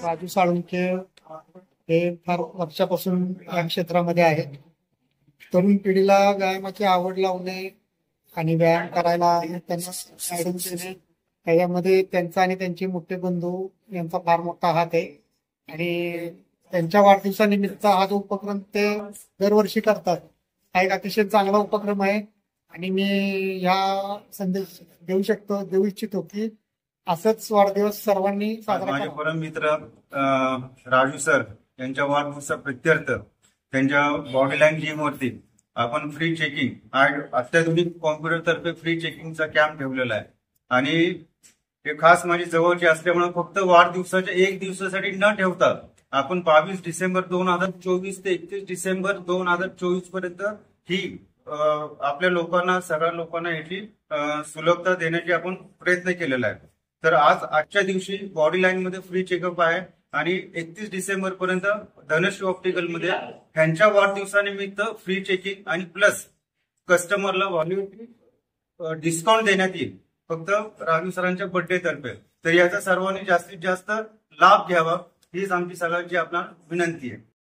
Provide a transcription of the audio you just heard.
राजू साळुंखे हे फार वर्षापासून व्यायाम क्षेत्रामध्ये आहेत. तरुण पिढीला व्यायामाची आवड लावणे आणि व्यायाम करायला त्यांना गायडन्स देणे त्याच्यामध्ये त्यांचा आणि त्यांचे मोठे बंधू यांचा फार मोठा हात आहे. आणि त्यांच्या वाढदिवसानिमित्त हा जो उपक्रम ते दरवर्षी करतात हा एक अतिशय चांगला उपक्रम आहे. आणि मी ह्या संदेश देऊ इच्छितो की असंच वाढदिवस सर्वांनी साजरा माझे करावा. परम मित्र राजू सर यांच्या वाढदिवसा प्रित्यर्थ त्यांच्या बॉडीलाईन जिम वरती आपण फ्री चेकिंग अत्याधुनिक कॉम्प्युटर तर्फे फ्री चेकिंगचा कॅम्प ठेवलेला आहे. आणि हे खास माझी जवळची असल्यामुळे फक्त वाढदिवसाच्या एक दिवसासाठी न ठेवता आपण 22 डिसेंबर 2024 ते 31 डिसेंबर 2024 पर्यंत ही आपल्या लोकांना सगळ्या लोकांना याची सुलभता देण्याची आपण प्रयत्न केलेला आहे. तर आजच्या दिवशी बॉडी लाईन मध्ये फ्री चेकअप आहे आणि 31 डिसेंबर पर्यंत धनश्री ऑप्टिकल मध्ये ह्यांच्या वाढदिवसानिमित्त फ्री चेकिंग आणि प्लस कस्टमरला व्हॅल्यू डिस्काउंट देण्यात येईल फक्त राजू सरांच्या बर्थडे तर्फे. तर याचा सर्वांनी जास्तीत जास्त लाभ घ्यावा हीच आमची सगळ्यांची आपल्याला विनंती आहे.